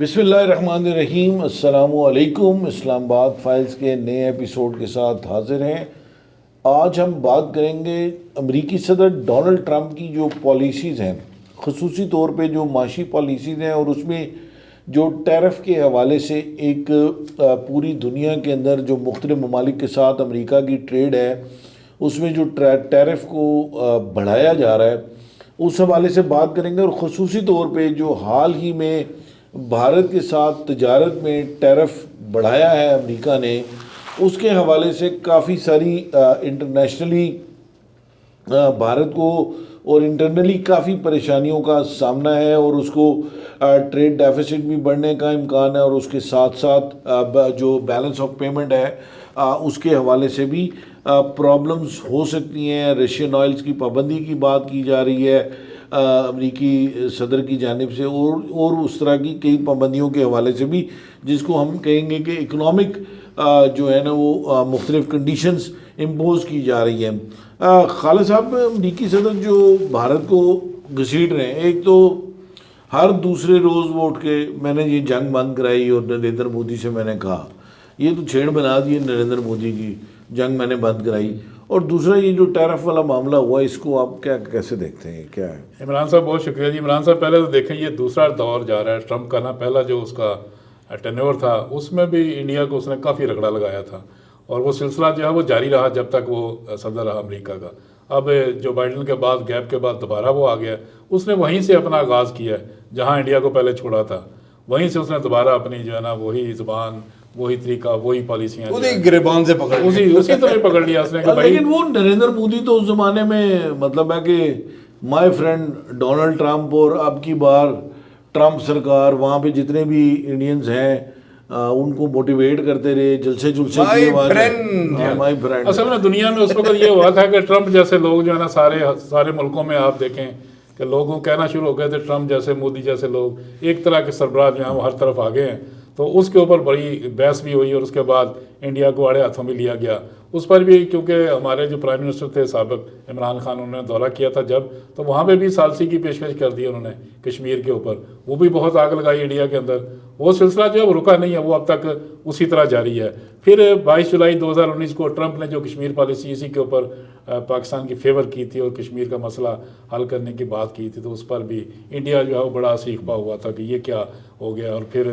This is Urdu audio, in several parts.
بسم اللہ الرحمن الرحیم، السلام علیکم۔ اسلام آباد فائلز کے نئے ایپیسوڈ کے ساتھ حاضر ہیں۔ آج ہم بات کریں گے امریکی صدر ڈونلڈ ٹرمپ کی جو پالیسیز ہیں، خصوصی طور پہ جو معاشی پالیسیز ہیں، اور اس میں جو ٹیرف کے حوالے سے ایک پوری دنیا کے اندر جو مختلف ممالک کے ساتھ امریکہ کی ٹریڈ ہے، اس میں جو ٹیرف کو بڑھایا جا رہا ہے، اس حوالے سے بات کریں گے۔ اور خصوصی طور پہ جو حال ہی میں بھارت کے ساتھ تجارت میں ٹیرف بڑھایا ہے امریکہ نے، اس کے حوالے سے کافی ساری انٹرنیشنلی بھارت کو اور انٹرنلی کافی پریشانیوں کا سامنا ہے، اور اس کو ٹریڈ ڈیفیسٹ بھی بڑھنے کا امکان ہے، اور اس کے ساتھ ساتھ جو بیلنس آف پیمنٹ ہے اس کے حوالے سے بھی پرابلمز ہو سکتی ہیں۔ رشین آئلز کی پابندی کی بات کی جا رہی ہے امریکی صدر کی جانب سے، اور اس طرح کی کئی پابندیوں کے حوالے سے بھی، جس کو ہم کہیں گے کہ اکنامک جو ہے نا وہ مختلف کنڈیشنز امپوز کی جا رہی ہیں۔ خالد صاحب، امریکی صدر جو بھارت کو گھسیٹ رہے ہیں، ایک تو ہر دوسرے روز وہ اٹھ کے میں نے یہ جنگ بند کرائی، اور نریندر مودی سے میں نے کہا یہ تو چھیڑ بنا دی نریندر مودی کی، جنگ میں نے بند کرائی۔ اور دوسرا یہ جو ٹیرف والا معاملہ ہوا، اس کو آپ کیسے دیکھتے ہیں، کیا ہے؟ عمران صاحب بہت شکریہ جی۔ عمران صاحب پہلے تو دیکھیں یہ دوسرا دور جا رہا ہے ٹرمپ کا نا۔ پہلا جو اس کا ٹینیور تھا اس میں بھی انڈیا کو اس نے کافی رگڑا لگایا تھا، اور وہ سلسلہ جو ہے وہ جاری رہا جب تک وہ صدر رہا امریکہ کا۔ اب جو بائیڈن کے بعد گیپ کے بعد دوبارہ وہ آ گیا، اس نے وہیں سے اپنا آغاز کیا ہے جہاں انڈیا کو پہلے چھوڑا تھا، وہیں سے اس نے دوبارہ اپنی جو ہے نا وہی زبان، وہی طریقہ، وہی پالیسیاں گریبان سے پکڑ اسی طرح پکڑ لیا اس نے کہ بھائی۔ لیکن وہ نریندر مودی تو اس زمانے میں مطلب ہے کہ مائی فرینڈ ڈونلڈ ٹرمپ، اور اب کی بار ٹرمپ سرکار وہاں پہ جتنے بھی انڈینز ہیں ان کو موٹیویٹ کرتے رہے، جلسے کیے مائی فرینڈ۔ اصل میں دنیا میں اس وقت یہ ہوا تھا کہ ٹرمپ جیسے لوگ جو ہے نا سارے ملکوں میں آپ دیکھیں کہ لوگوں کہنا شروع ہو گئے تھے ٹرمپ جیسے، مودی جیسے لوگ ایک طرح کے سربراہ جو ہیں وہ ہر طرف آگے ہیں، تو اس کے اوپر بڑی بحث بھی ہوئی، اور اس کے بعد انڈیا کو آڑے ہاتھوں میں لیا گیا۔ اس پر بھی کیونکہ ہمارے جو پرائم منسٹر تھے سابق عمران خان، انہوں نے دورہ کیا تھا جب، تو وہاں پہ بھی ثالثی کی پیشکش کر دی انہوں نے کشمیر کے اوپر، وہ بھی بہت آگ لگائی انڈیا کے اندر۔ وہ سلسلہ جو ہے وہ رکا نہیں ہے، وہ اب تک اسی طرح جاری ہے۔ پھر 22 جولائی 2019 کو ٹرمپ نے جو کشمیر پالیسی اسی کے اوپر پاکستان کی فیور کی تھی اور کشمیر کا مسئلہ حل کرنے کی بات کی تھی، تو اس پر بھی انڈیا جو ہے وہ بڑا سیکھپا ہوا تھا کہ یہ کیا ہو گیا، اور پھر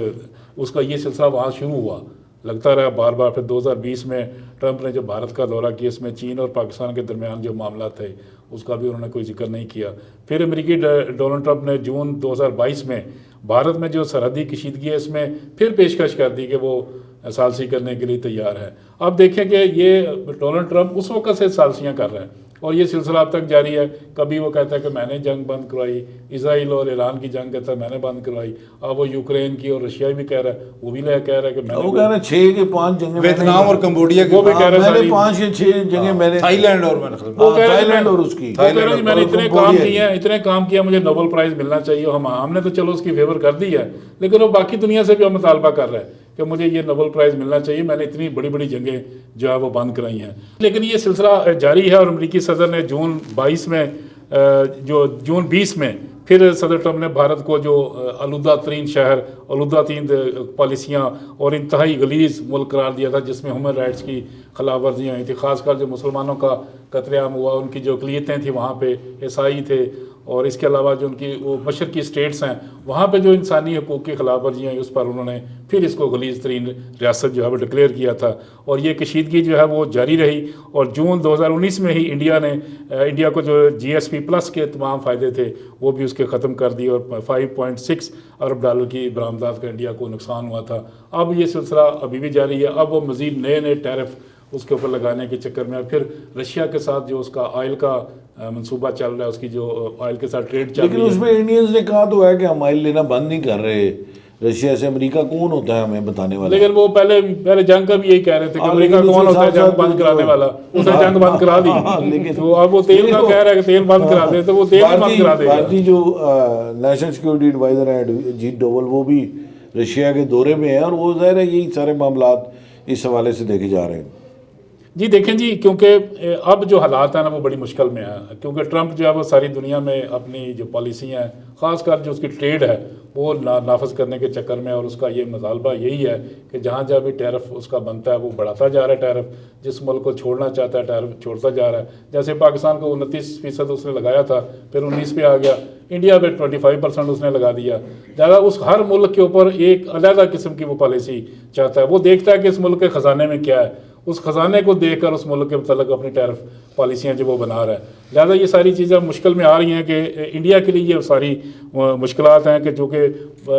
اس کا یہ سلسلہ وہاں شروع ہوا، لگتا رہا بار بار۔ پھر 2020 میں ٹرمپ نے جو بھارت کا دورہ کیا، اس میں چین اور پاکستان کے درمیان جو معاملات تھے اس کا بھی انہوں نے کوئی ذکر نہیں کیا۔ پھر امریکی ڈونلڈ ٹرمپ نے جون 2022 میں بھارت میں جو سرحدی کشیدگی ہے اس میں پھر پیشکش کر دی کہ وہ ثالثی کرنے کے لیے تیار ہے۔ اب دیکھیں کہ یہ ڈونلڈ ٹرمپ اس وقت سے ثالثیاں کر رہے ہیں، اور یہ سلسلہ اب تک جاری ہے۔ کبھی وہ کہتا ہے کہ میں نے جنگ بند کروائی، اسرائیل اور ایران کی جنگ کہتا ہے میں نے بند کروائی، اب وہ یوکرین کی اور رشیا بھی کہہ رہا ہے، وہ بھی کہہ رہا ہے کہ میں نے، وہ کہہ رہے ہیں 6 کے 5 جنگیں، ویتنام اور کمبوڈیا کی، وہ بھی کہہ رہے ہیں 5 یا 6 جگہیں میں نے، تھائی لینڈ اور تھائی لینڈ اور اس کی، میں نے اتنے کام کیا، مجھے نوبل پرائز ملنا چاہیے۔ ہم نے تو چلو اس کی فیور کر دی ہے، لیکن وہ باقی دنیا سے بھی ہم مطالبہ کر رہے ہیں کہ مجھے یہ نوبل پرائز ملنا چاہیے، میں نے اتنی بڑی بڑی جنگیں جو ہے وہ بند کرائی ہیں۔ لیکن یہ سلسلہ جاری ہے، اور امریکی صدر نے جون 20 میں پھر صدر ٹرمپ نے بھارت کو جو آلودہ ترین شہر، آلودہ ترین پالیسیاں اور انتہائی غلیظ ملک قرار دیا تھا، جس میں ہیومن رائٹس کی خلاف ورزیاں ہوئی تھیں، خاص کر جو مسلمانوں کا قتل عام ہوا، ان کی جو اقلیتیں تھیں وہاں پہ عیسائی تھے، اور اس کے علاوہ جو ان کی وہ مشرقی اسٹیٹس ہیں وہاں پہ جو انسانی حقوق کی خلاف ورزیاں ہیں، اس پر انہوں نے پھر اس کو غلیظ ترین ریاست جو ہے وہ ڈکلیئر کیا تھا، اور یہ کشیدگی جو ہے وہ جاری رہی۔ اور جون 2019 میں ہی انڈیا کو جو GSP+ کے تمام فائدے تھے وہ بھی اس کے ختم کر دی، اور $5.6 ارب کی برآمدات کا انڈیا کو نقصان ہوا تھا۔ اب یہ سلسلہ ابھی بھی جاری ہے، اب وہ مزید نئے ٹیرف اس کے اوپر لگانے کے چکر میں، پھر رشیا کے ساتھ جو اس کا آئل کا منصوبہ چل رہا ہے، اس کی جو آئل کے ساتھ ٹریڈ چل رہی ہے، لیکن اس میں انڈینز نے کہا تو ہے کہ ہم آئل لینا بند نہیں کر رہے رشیا سے۔ امریکہ کون ہوتا ہے ہمیں بتانے والا؟ لیکن وہ پہلے جنگ کا بھی یہی کہہ رہے تھے کہ امریکہ کون ہوتا ہے جنگ بند کرانے والا، اس نے جنگ بند کرا دی، تو اب وہ تیل کا کہہ رہا ہے کہ تیل بند کرا دے، تو وہ تیل بند کرا دے گا۔ بھارتی جو نیشنل سیکورٹی ایڈوائزر ہیں اجیت ڈوبھل، وہ بھی رشیا کے دورے میں ہیں، اور وہ ظاہر ہے یہی سارے معاملات اس حوالے سے دیکھے جا رہے ہیں۔ جی دیکھیں جی، کیونکہ اب جو حالات ہیں نا وہ بڑی مشکل میں ہیں، کیونکہ ٹرمپ جو ہے وہ ساری دنیا میں اپنی جو پالیسیاں ہیں، خاص کر جو اس کی ٹریڈ ہے وہ نافذ کرنے کے چکر میں، اور اس کا یہ مطالبہ یہی ہے کہ جہاں جہاں بھی ٹیرف اس کا بنتا ہے وہ بڑھاتا جا رہا ہے ٹیرف، جس ملک کو چھوڑنا چاہتا ہے ٹیرف چھوڑتا جا رہا ہے. جیسے پاکستان کو 29% اس نے لگایا تھا، پھر 19 پہ آ گیا، انڈیا پہ 25% اس نے لگا دیا. زیادہ اس ہر ملک کے اوپر ایک علیحدہ قسم کی وہ پالیسی چاہتا ہے. وہ دیکھتا ہے کہ اس ملک کے خزانے میں کیا ہے، اس خزانے کو دیکھ کر اس ملک کے متعلق اپنی ٹیرف پالیسیاں جو وہ بنا رہا ہے. لہٰذا یہ ساری چیزیں مشکل میں آ رہی ہیں کہ انڈیا کے لیے یہ ساری مشکلات ہیں کہ چونکہ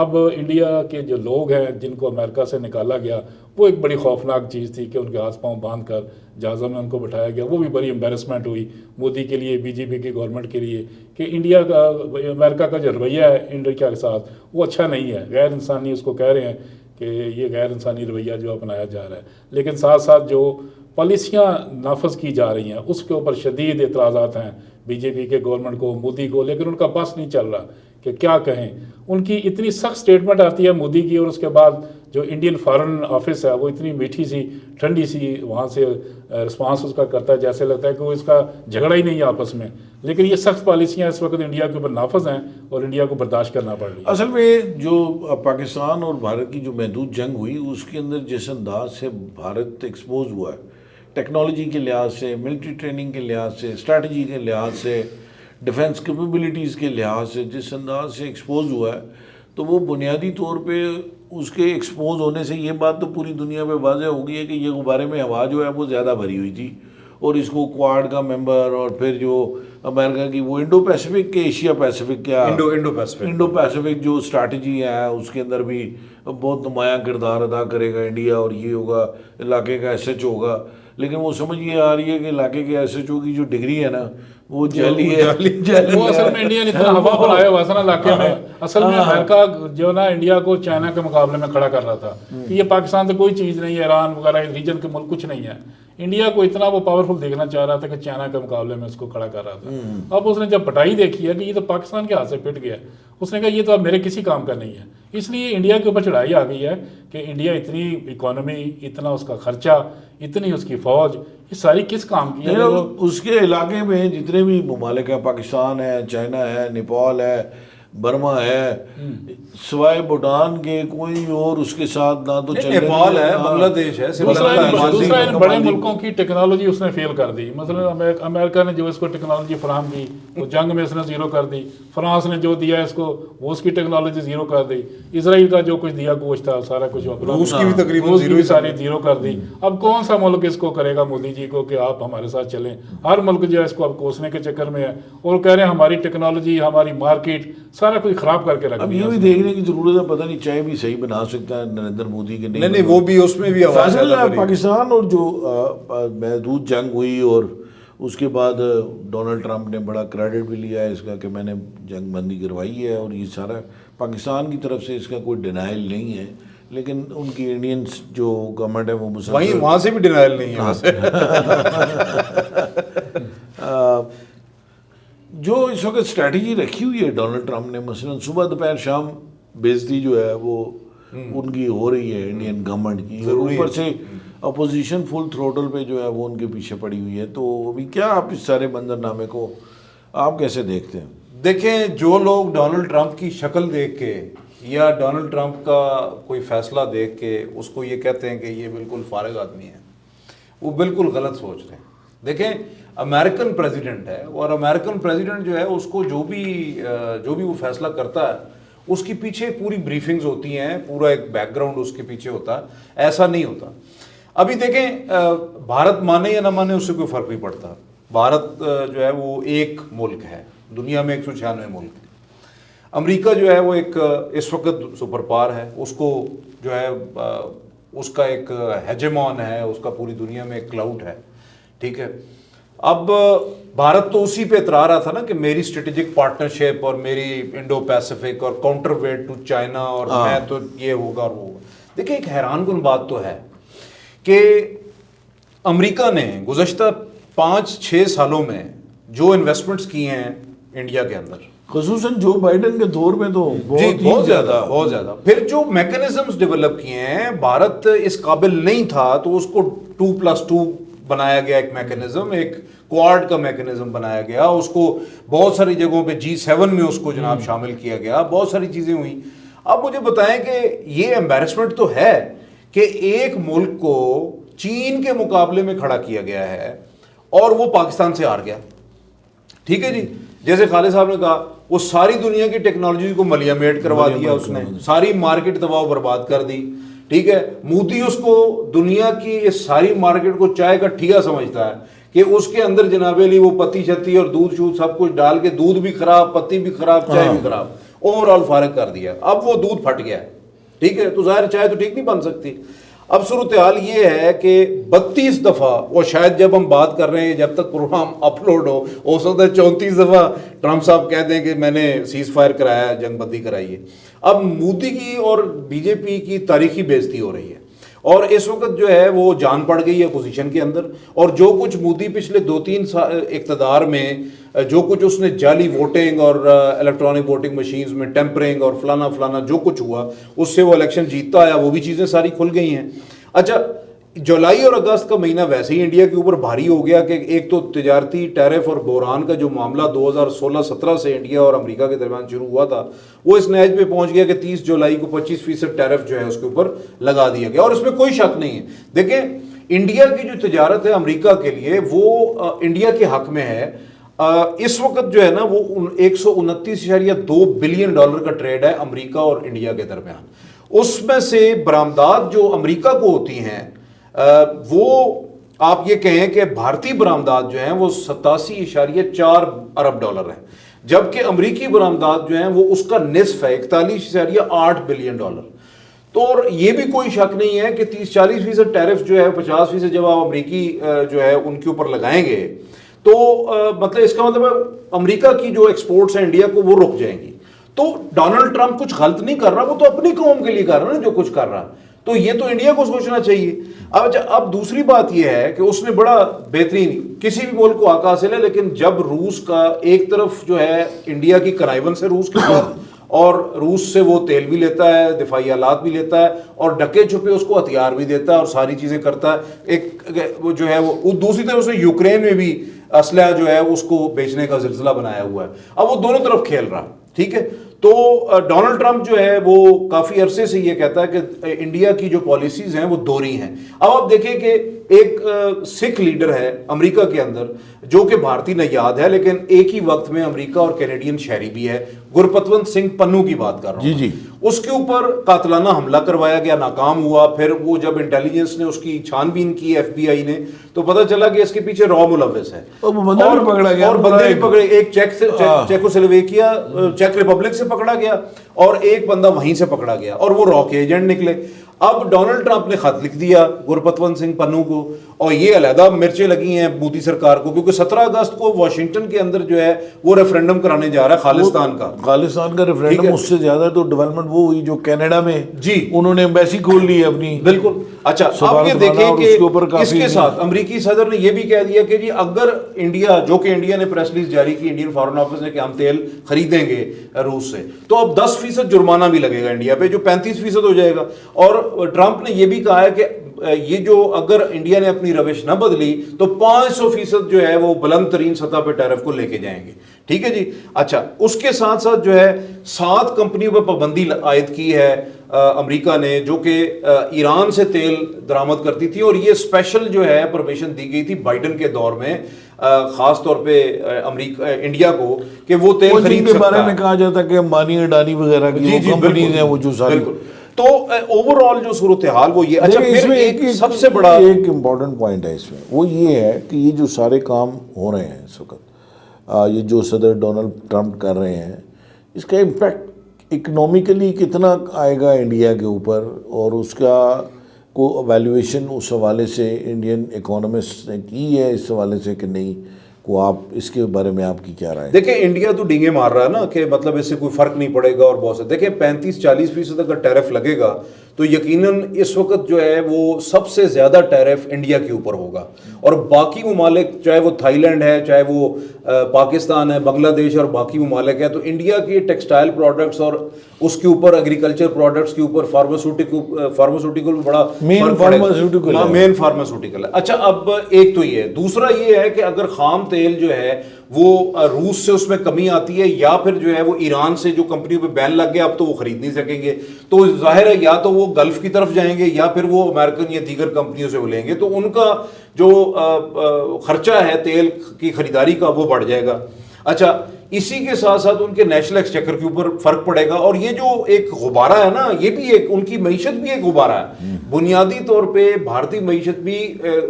اب انڈیا کے جو لوگ ہیں جن کو امریکہ سے نکالا گیا، وہ ایک بڑی خوفناک چیز تھی کہ ان کے ہاتھ پاؤں باندھ کر جہازوں میں ان کو بٹھایا گیا. وہ بھی بڑی امبیرسمنٹ ہوئی مودی کے لیے، بی جے پی کی گورنمنٹ کے لیے، کہ انڈیا کا امریکہ کا جو رویہ ہے انڈیا کے ساتھ وہ اچھا نہیں ہے، غیر انسانی اس کو کہہ رہے ہیں کہ یہ غیر انسانی رویہ جو اپنایا جا رہا ہے. لیکن ساتھ ساتھ جو پالیسیاں نافذ کی جا رہی ہیں اس کے اوپر شدید اعتراضات ہیں بی جے پی کے گورنمنٹ کو، مودی کو، لیکن ان کا بس نہیں چل رہا کہ کیا کہیں. ان کی اتنی سخت سٹیٹمنٹ آتی ہے مودی کی، اور اس کے بعد جو انڈین فارن آفس ہے وہ اتنی میٹھی سی ٹھنڈی سی وہاں سے رسپانس اس کا کرتا ہے، جیسے لگتا ہے کہ وہ اس کا جھگڑا ہی نہیں ہے آپس میں. لیکن یہ سخت پالیسیاں اس وقت انڈیا کے اوپر نافذ ہیں اور انڈیا کو برداشت کرنا پڑ رہی ہے. اصل میں جو پاکستان اور بھارت کی جو محدود جنگ ہوئی، اس کے اندر جس انداز سے بھارت ایکسپوز ہوا ہے، ٹیکنالوجی کے لحاظ سے، ملٹری ٹریننگ کے لحاظ سے، اسٹریٹجی کے لحاظ سے، ڈیفنس کیپیبلٹیز کے لحاظ سے جس انداز سے ایکسپوز ہوا ہے، تو وہ بنیادی طور پہ اس کے ایکسپوز ہونے سے یہ بات تو پوری دنیا پہ واضح ہو گئی ہے کہ یہ غبارے میں ہوا جو ہے وہ زیادہ بھری ہوئی تھی، اور اس کو کوارڈ کا ممبر، اور پھر جو امریکہ کی وہ انڈو پیسفک کے ایشیا پیسفک کیا انڈو پیسفک جو اسٹریٹجی ہے اس کے اندر بھی بہت نمایاں کردار ادا کرے گا انڈیا، اور یہ ہوگا علاقے کا ایس ایچ ہوگا. لیکن وہ سمجھ یہ آ رہی ہے کہ علاقے کے ایس ایچ او کی جو ڈگری ہے نا وہ جعلی ہے. وہ اصل میں انڈیا نے اتنا ہوا بنایا ہوا تھا نا علاقے میں. اصل میں امریکہ جو نا انڈیا کو چائنا کے مقابلے میں کھڑا کر رہا تھا کہ یہ پاکستان سے کوئی چیز نہیں ہے، ایران وغیرہ ریجن کے ملک کچھ نہیں ہے. انڈیا کو اتنا وہ پاورفل دیکھنا چاہ رہا تھا کہ چائنا کے مقابلے میں اس کو کھڑا کر رہا تھا. اب اس نے جب پٹائی دیکھی ہے کہ یہ تو پاکستان کے ہاتھ سے پٹ گیا، اس نے کہا یہ تو اب میرے کسی کام کا نہیں ہے. اس لیے انڈیا کے اوپر چڑھائی آ گئی ہے کہ انڈیا اتنی اکانومی، اتنا اس کا خرچہ، اتنی اس کی فوج، یہ ساری کس کام کی ہے. اس کے علاقے میں جتنے بھی ممالک ہیں، پاکستان ہے، چائنا ہے، نیپال ہے، برما ہے، سوائے بھوٹان کے کوئی اور اس کے ساتھ نہ تو نیپال ہے، بنگلہ دیش ہے. دوسرا ان بڑے ملکوں کی ٹیکنالوجی اس نے فیل کر دی. مثلا امریکہ نے جو اس کو ٹیکنالوجی فراہم کی وہ جنگ میں اس نے زیرو کر دی. فرانس نے جو دیا اس کو وہ اس کی ٹیکنالوجی زیرو کر دی. اسرائیل کا جو کچھ دیا گوشت تھا سارا کچھ روس کی بھی تقریباً ساری زیرو کر دی. اب کون سا ملک اس کو کرے گا مودی جی کو کہ آپ ہمارے ساتھ چلیں؟ ہر ملک جو ہے اس کو اب کوسنے کے چکر میں ہے اور کہہ رہے ہیں ہماری ٹیکنالوجی، ہماری مارکیٹ سارا کچھ خراب کر کے رکھ دیا. اب یہ بھی دیکھنے کی ضرورت ہے، پتہ نہیں چائے بھی صحیح بنا سکتا ہے نریندر مودی کے نہیں، وہ بھی اس میں بھی آواز ہے. پاکستان اور جو محدود جنگ ہوئی اور اس کے بعد ڈونلڈ ٹرمپ نے بڑا کریڈٹ بھی لیا ہے اس کا کہ میں نے جنگ بندی کروائی ہے، اور یہ سارا پاکستان کی طرف سے اس کا کوئی ڈینائل نہیں ہے. لیکن ان کی انڈین جو گورنمنٹ ہے وہ وہاں سے بھی ڈینائل نہیں ہے. جو اس وقت اسٹریٹجی رکھی ہوئی ہے ڈونلڈ ٹرمپ نے، مثلا صبح دوپہر شام بےعزتی جو ہے وہ ان کی ہو رہی ہے انڈین گورنمنٹ کی، اور اوپر سے اپوزیشن فل تھروٹل پہ جو ہے وہ ان کے پیچھے پڑی ہوئی ہے. تو ابھی کیا آپ اس سارے منظرنامے کو آپ کیسے دیکھتے ہیں؟ دیکھیں، جو لوگ ڈونلڈ ٹرمپ کی شکل دیکھ کے یا ڈونلڈ ٹرمپ کا کوئی فیصلہ دیکھ کے اس کو یہ کہتے ہیں کہ یہ بالکل فارغ آدمی ہے، وہ بالکل غلط سوچ رہے ہیں. دیکھیں، امریکن پریزیڈنٹ ہے، اور امریکن پریزیڈنٹ جو ہے اس کو جو بھی وہ فیصلہ کرتا ہے اس کی پیچھے پوری بریفنگز ہوتی ہیں، پورا ایک بیک گراؤنڈ اس کے پیچھے ہوتا ہے. ایسا نہیں ہوتا. ابھی دیکھیں، بھارت مانے یا نہ مانے اس سے کوئی فرق نہیں پڑتا. بھارت جو ہے وہ ایک ملک ہے، دنیا میں 196 ملک ہے. امریکہ جو ہے وہ ایک اس وقت سپر پاور ہے، اس کو جو ہے اس کا ایک ہیجمون ہے، اس کا پوری دنیا میں ایک کلاؤڈ ہے. ٹھیک ہے. اب بھارت تو اسی پہ اترا رہا تھا نا کہ میری اسٹریٹجک پارٹنرشپ اور میری انڈو پیسفک اور کاؤنٹر ویٹ ٹو چائنا، اور میں تو یہ ہوگا اور وہ ہوگا. دیکھیں، ایک حیران کن بات تو ہے کہ امریکہ نے گزشتہ 5-6 سالوں میں جو انویسٹمنٹس کی ہیں انڈیا کے اندر، خصوصاً جو بائیڈن کے دور میں تو جی بہت زیادہ پھر جو میکنزمز ڈیولپ کیے ہیں بھارت اس قابل نہیں تھا تو اس کو 2+2 بنایا گیا ایک میکنزم, ایک کوارڈ کا میکنزم بنایا گیا, اس کو بہت ساری جگہوں پہ G7 میں اس کو جناب شامل کیا گیا, بہت ساری چیزیں ہوئیں. اب مجھے بتائیں کہ یہ ایمبیرسمنٹ تو ہے کہ ایک ملک کو چین کے مقابلے میں کھڑا کیا گیا ہے اور وہ پاکستان سے ہار گیا. ٹھیک ہے جی, جیسے خالد صاحب نے کہا وہ ساری دنیا کی ٹیکنالوجی کو ملیامیٹ کروا دیا, اس نے ساری مارکیٹ تباہ و برباد کر دی. ٹھیک ہے, مودی اس کو دنیا کی اس ساری مارکیٹ کو چائے کا ٹھیکا سمجھتا ہے کہ اس کے اندر جناب علی وہ پتی شتی اور دودھ شود سب کچھ ڈال کے دودھ بھی خراب, پتی بھی خراب, چائے بھی خراب, اوور آل فارغ کر دیا. اب وہ دودھ پھٹ گیا. ٹھیک ہے, تو ظاہر چائے تو ٹھیک نہیں بن سکتی. اب صورتحال یہ ہے کہ 32 دفعہ, اور شاید جب ہم بات کر رہے ہیں جب تک پروگرام اپلوڈ ہو سکتا ہے 34 دفعہ ٹرمپ صاحب کہہ دیں کہ میں نے سیز فائر کرایا, جنگ بندی کرائی ہے. اب مودی کی اور بی جے پی کی تاریخی بے عزتی ہو رہی ہے اور اس وقت جو ہے وہ جان پڑ گئی ہے اپوزیشن کے اندر. اور جو کچھ مودی پچھلے 2-3 اقتدار میں جو کچھ اس نے جعلی ووٹنگ اور الیکٹرانک ووٹنگ مشینز میں ٹیمپرنگ اور فلانا جو کچھ ہوا اس سے وہ الیکشن جیتتا آیا, وہ بھی چیزیں ساری کھل گئی ہیں. اچھا, جولائی اور اگست کا مہینہ ویسے ہی انڈیا کے اوپر بھاری ہو گیا کہ ایک تو تجارتی ٹیرف اور بحران کا جو معاملہ 2016-17 سے انڈیا اور امریکہ کے درمیان شروع ہوا تھا وہ اس نیج پہ پہنچ گیا کہ 30 جولائی کو 25% ٹیرف جو ہے اس کے اوپر لگا دیا گیا. اور اس میں کوئی شک نہیں ہے, دیکھیں انڈیا کی جو تجارت ہے امریکہ کے لیے وہ انڈیا کے حق میں ہے. اس وقت جو ہے نا وہ 129.2 بلین ڈالر کا ٹریڈ ہے امریکہ اور انڈیا کے درمیان. اس میں سے برآمدات جو امریکہ کو ہوتی ہیں وہ آپ یہ کہیں کہ بھارتی برآمدات جو ہیں وہ 87.4 ارب ڈالر ہیں, جبکہ امریکی برآمدات جو ہیں وہ اس کا نصف ہے 41.8 بلین ڈالر. تو اور یہ بھی کوئی شک نہیں ہے کہ 30-40% ٹیرف جو ہے 50% جب آپ امریکی جو ہے ان کے اوپر لگائیں گے تو مطلب اس کا مطلب ہے امریکہ کی جو ایکسپورٹس ہیں انڈیا کو وہ رک جائیں گی. تو ڈونلڈ ٹرمپ کچھ غلط نہیں کر رہا, وہ تو اپنی قوم کے لیے کر رہا ہے جو کچھ کر رہا, تو یہ تو انڈیا کو سوچنا چاہیے. اب دوسری بات یہ ہے کہ اس نے بڑا بہترین, کسی بھی ملک کو حق حاصل ہے, لیکن جب روس کا ایک طرف جو ہے انڈیا کی کنائیون سے روس کے ساتھ اور روس سے وہ تیل بھی لیتا ہے, دفاعی آلات بھی لیتا ہے اور ڈکے چھپے اس کو ہتھیار بھی دیتا ہے اور ساری چیزیں کرتا ہے. ایک وہ جو ہے وہ دوسری طرف سے یوکرین میں بھی اسلحہ جو ہے اس کو بیچنے کا سلسلہ بنایا ہوا ہے. اب وہ دونوں طرف کھیل رہا. ٹھیک ہے, تو ڈونلڈ ٹرمپ جو ہے وہ کافی عرصے سے یہ کہتا ہے کہ انڈیا کی جو پالیسیز ہیں وہ دوہری ہیں. اب آپ دیکھیں کہ ایک سکھ لیڈر ہے امریکہ کے اندر جو کہ بھارتی نژاد ہے لیکن ایک ہی وقت میں امریکہ اور کینیڈین شہری بھی ہے, گرپتونت سنگھ پنو کی بات کر رہا ہوں. جی. اس کے اوپر قاتلانہ حملہ کروایا گیا, ناکام ہوا. پھر وہ جب انٹیلیجنس نے اس کی چھان بین کی ایف بی آئی نے تو پتہ چلا کہ اس کے پیچھے را ملوث ہے اور بندے بھی پکڑے. ایک چیکوسلویکیا چیک ریپبلک سے پکڑا گیا اور ایک بندہ وہیں سے پکڑا گیا اور وہ را کے ایجنٹ نکلے. اب ڈونلڈ ٹرمپ نے خط لکھ دیا گرپتونت سنگھ پنو کو اور یہ علیحدہ مرچیں لگی ہیں مودی سرکار کو, کیونکہ 17 اگست کو واشنگٹن کے اندر جو ہے وہ ریفرینڈم کرانے جا رہا ہے خالستان کا ریفرینڈم. اس سے زیادہ تو ڈیولپمنٹ وہ ہوئی جو کینیڈا میں جی انہوں نے ایمبیسی کھول لی ہے اپنی. بالکل. اچھا, اب یہ دیکھیں کہ اس کے ساتھ امریکی صدر نے یہ بھی کہہ دیا کہ جی اگر انڈیا, جو کہ انڈیا نے پریس ریلیز جاری کی انڈین فارن آفس نے کہ ہم تیل خریدیں گے روس سے, تو اب 10% جرمانہ بھی لگے گا انڈیا پہ جو 35% ہو جائے گا. اور ٹرمپ نے یہ بھی کہا ہے کہ یہ جو اگر انڈیا نے اپنی روش نہ بدلی تو 500% جو ہے وہ بلند ترین سطح پہ ٹیرف کو لے کے جائیں گے. ٹھیک ہے جی. اچھا, اس کے ساتھ ساتھ جو ہے 7 کمپنیوں پہ پابندی عائد کی ہے امریکہ نے جو کہ ایران سے تیل درآمد کرتی تھی, اور یہ اسپیشل جو ہے پرمیشن دی گئی تھی بائیڈن کے دور میں خاص طور پہ انڈیا کو کہ وہ تیل خرید سکتا ہے. بارے میں کہا جاتا ہے کہ امبانی اڈانی وغیرہ کی کمپنیز ہیں وہ جو ساری. تو اوور آل جو صورتحال وہ یہ. اچھا, پھر ایک سب سے بڑا ایک امپورٹنٹ پوائنٹ ہے اس میں, وہ یہ ہے کہ یہ جو سارے کام ہو رہے ہیں اس وقت, یہ جو صدر ڈونلڈ ٹرمپ کر رہے ہیں, اس کا امپیکٹ اکنومیکلی کتنا آئے گا انڈیا کے اوپر, اور اس کا کو ایویلویشن اس حوالے سے انڈین اکانومسٹ نے کی ہے اس حوالے سے کہ نہیں, کو آپ اس کے بارے میں آپ کی کیا رائے ہے؟ دیکھیں انڈیا تو ڈینگے مار رہا ہے نا کہ مطلب اس سے کوئی فرق نہیں پڑے گا, اور بہت سے دیکھیں 35-40% اگر ٹیرف لگے گا تو یقیناً اس وقت جو ہے وہ سب سے زیادہ ٹیرف انڈیا کے اوپر ہوگا، اور باقی ممالک چاہے وہ تھائی لینڈ ہے، چاہے وہ پاکستان ہے، بنگلہ دیش اور باقی ممالک ہے، تو انڈیا کے ٹیکسٹائل پروڈکٹس اور اس کے اوپر ایگریکلچر پروڈکٹس کے اوپر فارماسیوٹیکل بڑا مین فارماسیوٹیکل ہے۔ اچھا اب ایک تو یہ ہے، دوسرا یہ ہے کہ اگر خام تیل جو ہے وہ روس سے اس میں کمی آتی ہے، یا پھر جو ہے وہ ایران سے جو کمپنیوں پہ بین لگ گیا اب تو وہ خرید نہیں سکیں گے، تو ظاہر ہے یا تو وہ گلف کی طرف جائیں گے یا پھر وہ امریکن یا دیگر کمپنیوں سے وہ لیں گے، تو ان کا جو خرچہ ہے تیل کی خریداری کا وہ بڑھ جائے گا۔ اچھا اسی کے ساتھ ساتھ ان کے نیشنل ایکسچیکر کے اوپر فرق پڑے گا، اور یہ جو ایک غبارہ ہے نا، یہ بھی ایک ان کی معیشت بھی ایک غبارہ ہے۔ بنیادی طور پہ بھارتی معیشت بھی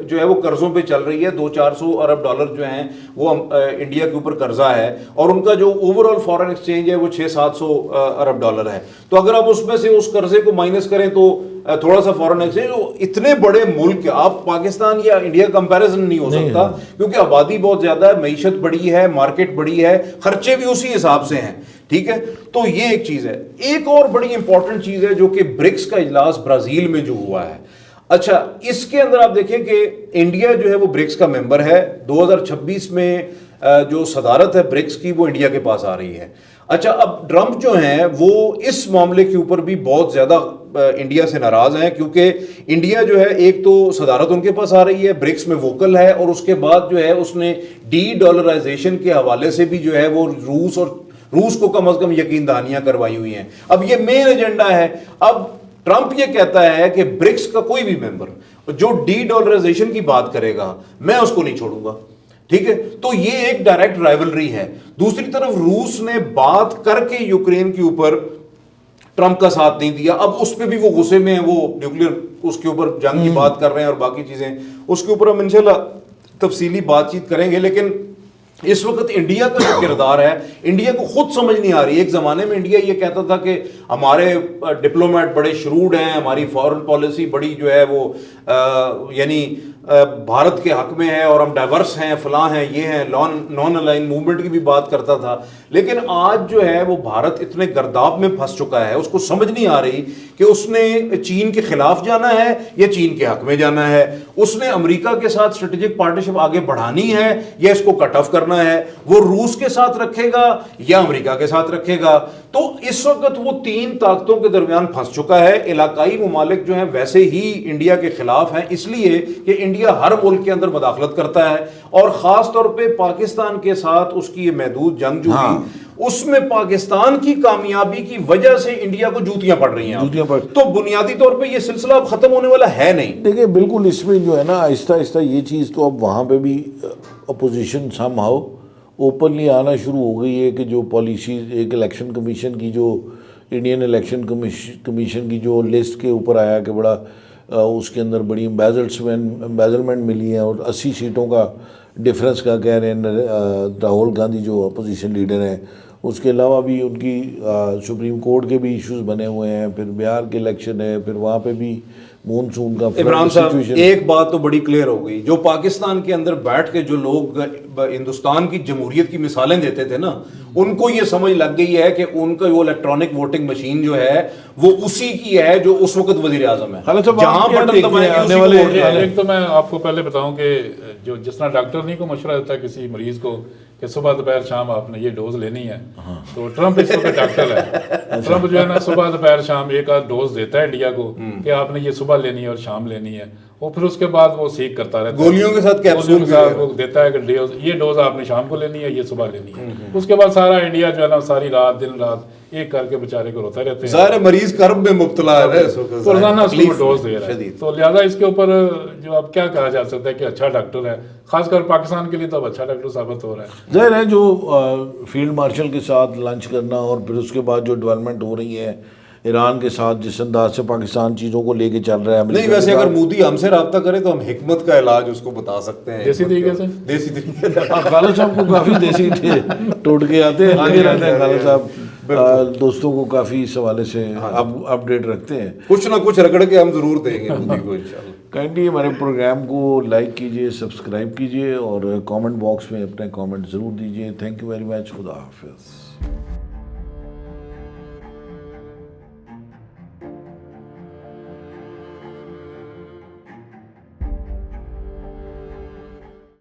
جو ہے وہ قرضوں پہ چل رہی ہے، 200-400 ارب ڈالر جو ہیں وہ انڈیا کے اوپر قرضہ ہے، اور ان کا جو اوور آل فارن ایکسچینج ہے وہ 600-700 ارب ڈالر ہے۔ تو اگر آپ اس میں سے اس قرضے کو مائنس کریں تو تھوڑا سا فارن ایکسچینج، اتنے بڑے ملک آپ پاکستان یا انڈیا کمپیریزن نہیں ہو سکتا، کیونکہ آبادی بہت زیادہ ہے، معیشت بڑی ہے، مارکیٹ بڑی ہے، خرچے بھی اسی حساب سے ہیں، ٹھیک ہے۔ تو یہ ایک چیز ہے۔ ایک اور بڑی امپورٹنٹ چیز ہے جو کہ برکس کا اجلاس برازیل میں جو ہوا ہے، اچھا اس کے اندر آپ دیکھیں کہ انڈیا جو ہے وہ برکس کا ممبر ہے، 2026 میں جو صدارت ہے برکس کی وہ انڈیا کے پاس آ رہی ہے۔ اچھا اب ٹرمپ جو ہیں وہ اس معاملے کے اوپر بھی بہت زیادہ انڈیا سے ناراض ہیں، کیونکہ انڈیا جو ہے ایک تو صدارت ان کے پاس آ رہی ہے، برکس میں ووکل ہے، اور اس کے بعد جو ہے اس نے ڈی ڈالرائزیشن کے حوالے سے بھی جو ہے وہ روس کو کم از کم یقین دہانیاں کروائی ہوئی ہیں۔ اب یہ مین ایجنڈا ہے۔ اب ٹرمپ یہ کہتا ہے کہ برکس کا کوئی بھی ممبر جو ڈی ڈالرائزیشن کی بات کرے گا میں اس کو نہیں چھوڑوں گا، ٹھیک ہے۔ تو یہ ایک ڈائریکٹ رائیولری ہے۔ دوسری طرف روس نے بات کر کے یوکرین کے اوپر ٹرمپ کا ساتھ نہیں دیا، اب اس پہ بھی وہ غصے میں ہیں، وہ نیوکلیر اس کے اوپر جنگ کی بات کر رہے ہیں اور باقی چیزیں، اس کے اوپر ہم انشاءاللہ تفصیلی بات چیت کریں گے۔ لیکن اس وقت انڈیا کا جو کردار ہے، انڈیا کو خود سمجھ نہیں آ رہی۔ ایک زمانے میں انڈیا یہ کہتا تھا کہ ہمارے ڈپلومیٹ بڑے شروڈ ہیں، ہماری فارن پالیسی بڑی جو ہے وہ یعنی بھارت کے حق میں ہے، اور ہم ڈائیورس ہیں، فلاں ہیں، یہ ہیں، نان الائن موومنٹ کی بھی بات کرتا تھا۔ لیکن آج جو ہے وہ بھارت اتنے گرداب میں پھنس چکا ہے، اس کو سمجھ نہیں آ رہی کہ اس نے چین کے خلاف جانا ہے یا چین کے حق میں جانا ہے، اس نے امریکہ کے ساتھ اسٹریٹجک پارٹنرشپ آگے بڑھانی ہے یا اس کو کٹ آف کرنا ہے، وہ روس کے ساتھ رکھے گا یا امریکہ کے ساتھ رکھے گا۔ تو اس وقت وہ تین طاقتوں کے درمیان پھنس چکا ہے۔ علاقائی ممالک جو ہیں ویسے ہی انڈیا کے خلاف ہیں، اس لیے کہ انڈیا ہر ملک کے اندر مداخلت کرتا ہے، اور خاص طور پہ پاکستان کے ساتھ اس کی یہ محدود جنگ جو ہوئی، اس میں پاکستان کی کامیابی کی وجہ سے انڈیا کو جوتیاں پڑ رہی ہیں۔ تو بنیادی طور پہ یہ سلسلہ اب ختم ہونے والا ہے نہیں۔ دیکھیں بالکل اس میں جو ہے نا آہستہ آہستہ یہ چیز تو اب وہاں پہ بھی اپوزیشن سم ہاؤ اوپنلی آنا شروع ہو گئی ہے کہ جو پالیسیز ایک الیکشن کمیشن کی جو انڈین الیکشن کمیشن کی جو لسٹ کے اوپر آیا کہ بڑا اس کے اندر بڑی امبیزلمنٹ ملی ہے، اور 80 سیٹوں کا ڈفرنس کا کہہ رہے ہیں راہل گاندھی جو اپوزیشن لیڈر ہیں۔ اس کے علاوہ بھی ان کی سپریم کورٹ کے بھی ایشوز بنے ہوئے ہیں، پھر بہار کے الیکشن ہے، پھر وہاں پہ بھی مونسون کا عمران صاحب ایک بات تو بڑی کلیئر ہو گئی، جو پاکستان کے اندر بیٹھ کے جو لوگ ہندوستان کی جمہوریت کی مثالیں دیتے تھے نا، ان کو یہ سمجھ لگ گئی ہے کہ ان کا وہ الیکٹرانک ووٹنگ مشین جو ہے وہ اسی کی ہے جو اس وقت وزیر اعظم ہے، جہاں بٹن دبائیں گے اسی کو ووٹ جائے گا۔ ایک تو میں آپ کو پہلے بتاؤں کہ جو جس طرح ڈاکٹر نہیں کو مشورہ دیتا ہے کسی مریض کو کہ صبح دوپہر شام آپ نے یہ ڈوز لینی ہے، تو ٹرمپ اس وقت ڈاکٹر ہے، ٹرمپ جو ہے نا صبح دوپہر شام ایک آدھ ڈوز دیتا ہے انڈیا کو کہ آپ نے یہ صبح لینی ہے اور شام لینی ہے، اور پھر اس کے بعد وہ سیکھ کرتا رہتا ہے، گولیوں کے ساتھ کیپسول وہ دیتا ہے کہ یہ ڈوز آپ نے شام کو لینی ہے، یہ صبح لینی ہے۔ اس کے بعد سارا انڈیا جو ہے نا ساری رات دن رات ایک کر کے بیچارے کو روتا رہتے ہیں، ظاہر مریض کرب میں مبتلا ہے، روزانہ اس کو ڈوز دے رہا ہے، تو لہٰذا اس کے اوپر جو اب کیا کہا جا سکتا ہے کہ اچھا ڈاکٹر ہے، خاص کر پاکستان کے لیے تو اب اچھا ڈاکٹر ثابت ہو رہا ہے۔ ظاہر ہے جو فیلڈ مارشل کے ساتھ لنچ کرنا اور پھر اس کے بعد جو ڈیولپمنٹ ہو رہی ہے ایران کے ساتھ، جس انداز سے پاکستان چیزوں کو لے کے چل رہا ہے، نہیں ویسے اگر مودی ہم سے رابطہ کرے تو ہم حکمت کا علاج اس کو بتا سکتے ہیں، دیسی طریقے سے، دیسی طریقے سے۔ خالد صاحب کو کافی دیسی ٹوٹ کے آتے ہیں، آگے رہتے ہیں خالد صاحب، دوستوں کو کافی اس حوالے سے اپڈیٹ رکھتے ہیں، کچھ نہ کچھ رگڑ کے ہم ضرور دیں گے مودی کو انشاءاللہ۔ کائنڈلی ہمارے پروگرام کو لائک کیجئے، سبسکرائب کیجئے، اور کامنٹ باکس میں اپنے کامنٹ ضرور دیجئے۔ تھینک یو ویری مچ، خدا حافظ۔